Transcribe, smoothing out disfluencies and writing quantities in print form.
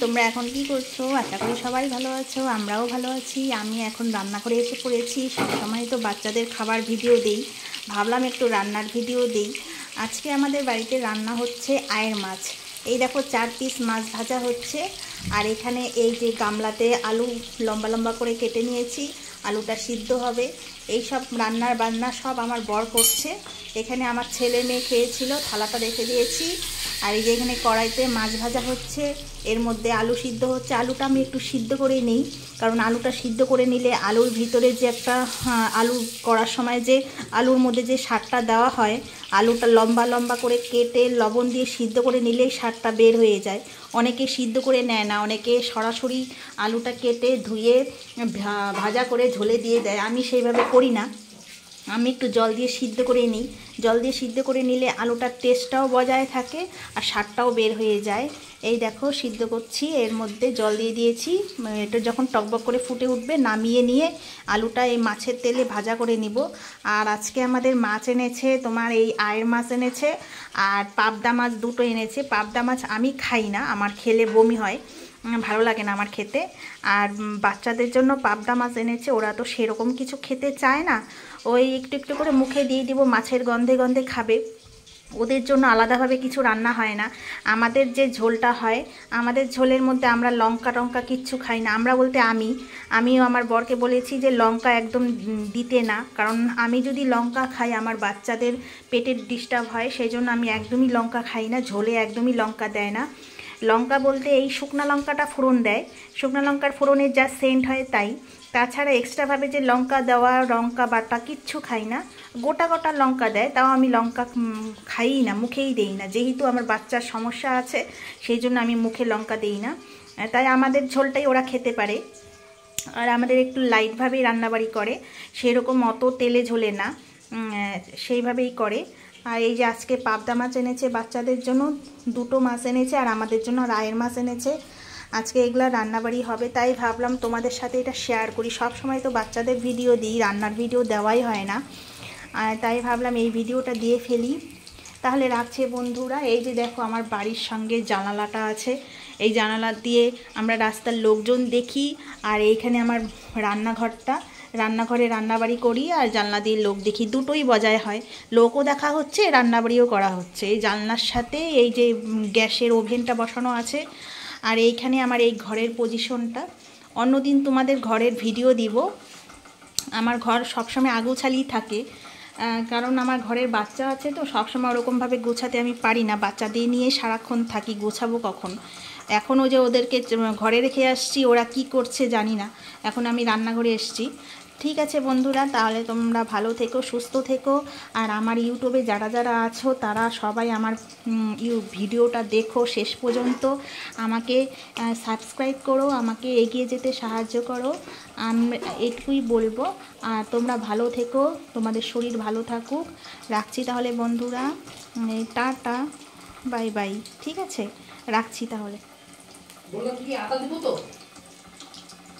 তোমরা এখন কি করছো? আশা করি সবাই ভালো আছো, আমরাও ভালো আছি। আমি এখন রান্না করে এসে পড়েছি। সবসময় তো বাচ্চাদের খাবার ভিডিও দেই, ভাবলাম একটু রান্নার ভিডিও দেই। আজকে আমাদের বাড়িতে রান্না হচ্ছে আয়ের মাছ। এই দেখো 4 পিস মাছ ভাজা হচ্ছে। আর এখানে এই যে গামলাতে আলু লম্বা লম্বা করে কেটে নিয়েছি, আলুটা সিদ্ধ হবে। এই সব রান্নার বান্না সব আমার বর করছে। এখানে আমার ছেলে মেয়ে খেয়েছিল, থালাটা রেখে দিয়েছি। আর এই যে এখানে কড়াইতে মাছ ভাজা হচ্ছে, এর মধ্যে আলু সিদ্ধ হচ্ছে। আলুটা আমি একটু সিদ্ধ করে নিই, কারণ আলুটা সিদ্ধ করে নিলে আলুর ভিতরে যে একটা আলু করার সময় যে আলুর মধ্যে যে স্বাদটা দেওয়া হয়, আলুটা লম্বা লম্বা করে কেটে লবণ দিয়ে সিদ্ধ করে নিলেই স্বাদটা বের হয়ে যায়। অনেকে সিদ্ধ করে নেয় না, অনেকে সরাসরি আলুটা কেটে ধুয়ে ভাজা করে ঝোলে দিয়ে দেয়। আমি সেইভাবে করি না, আমি একটু জল দিয়ে সিদ্ধ করে নিই। জল দিয়ে সিদ্ধ করে নিলে আলুটার টেস্টটাও বজায় থাকে আর স্বাদটাও বের হয়ে যায়। এই দেখো সিদ্ধ করছি, এর মধ্যে জল দিয়ে দিয়েছি। এটা যখন টকবক করে ফুটে উঠবে নামিয়ে নিয়ে আলুটা এই মাছের তেলে ভাজা করে নিব। আর আজকে আমাদের মাছ এনেছে, তোমার এই আয়ের মাছ এনেছে আর পাবদা মাছ দুটো এনেছে। পাবদা মাছ আমি খাই না, আমার খেলে বমি হয়, ভালো লাগে না আমার খেতে। আর বাচ্চাদের জন্য পাবদা মাছ এনেছে, ওরা তো সেরকম কিছু খেতে চায় না, ওই একটু একটু করে মুখে দিয়ে দিব, মাছের গন্ধে গন্ধে খাবে। ওদের জন্য আলাদাভাবে কিছু রান্না হয় না। আমাদের যে ঝোলটা হয়, আমাদের ঝোলের মধ্যে আমরা লঙ্কা টঙ্কা কিচ্ছু খাই না। আমরা বলতে আমিও আমার বরকে বলেছি যে লঙ্কা একদম দিতে না, কারণ আমি যদি লঙ্কা খাই আমার বাচ্চাদের পেটের ডিস্টার্ব হয়, সেই জন্য আমি একদমই লঙ্কা খাই না। ঝোলে একদমই লঙ্কা দেয় না। লঙ্কা বলতে এই শুকনো লঙ্কাটা ফোড়ন দেয়, শুকনো লঙ্কার ফোড়নের যা সেন্ট হয় তাই। তাছাড়া এক্সট্রাভাবে যে লঙ্কা দেওয়া, লঙ্কা বাটা কিচ্ছু খাই না। গোটা গোটা লঙ্কা দেয়, তাও আমি লঙ্কা খাই না, মুখেই দেই না। যেহেতু আমার বাচ্চার সমস্যা আছে সেই জন্য আমি মুখে লঙ্কা দেই না। তাই আমাদের ঝোলটাই ওরা খেতে পারে। আর আমাদের একটু লাইটভাবেই রান্নাবাড়ি করে, সেরকম অত তেলে ঝোলে না, সেইভাবেই করে। আর এই যে আজকে পাবদা মাছ এনেছে, বাচ্চাদের জন্য দুটো মাছ এনেছে আর আমাদের জন্য রায়ের মাছ এনেছে। আজকে এগুলা রান্নাবাড়ি হবে, তাই ভাবলাম তোমাদের সাথে এটা শেয়ার করি। সব সময় তো বাচ্চাদের ভিডিও দিই, রান্নার ভিডিও দেওয়াই হয় না, তাই ভাবলাম এই ভিডিওটা দিয়ে ফেলি। তাহলে রাখছে বন্ধুরা। এই যে দেখো আমার বাড়ির সঙ্গে জানালাটা আছে, এই জানালা দিয়ে আমরা রাস্তার লোকজন দেখি। আর এইখানে আমার রান্নাঘরটা, রান্নাঘরে রান্নাবাড়ি করি আর জানলা দিয়ে লোক দেখি, দুটোই বজায় হয়। লোকও দেখা হচ্ছে, রান্নাবাড়িও করা হচ্ছে। এই জানলার সাথে এই যে গ্যাসের ওভেনটা বসানো আছে। আর এইখানে আমার এই ঘরের পজিশনটা, অন্যদিন তোমাদের ঘরের ভিডিও দিব। আমার ঘর সবসময় আগুছালি থাকে, কারণ আমার ঘরের বাচ্চা আছে তো, সবসময় ওরকমভাবে গোছাতে আমি পারি না। বাচ্চাদের নিয়ে সারাক্ষণ থাকি, গোছাবো কখন? এখনও যে ওদেরকে ঘরে রেখে আসছি, ওরা কি করছে জানি না। এখন আমি রান্নাঘরে এসছি। ঠিক আছে বন্ধুরা, তাহলে তোমরা ভালো থেকো, সুস্থ থেকো। আর আমার ইউটিউবে যারা যারা আছো তারা সবাই আমার ভিডিওটা দেখো শেষ পর্যন্ত, আমাকে সাবস্ক্রাইব করো, আমাকে এগিয়ে যেতে সাহায্য করো, আমি এটুকুই বলবো। আর তোমরা ভালো থেকো, তোমাদের শরীর ভালো থাকুক। রাখছি তাহলে বন্ধুরা, টাটা, বাই বাই। ঠিক আছে, রাখছি তাহলে।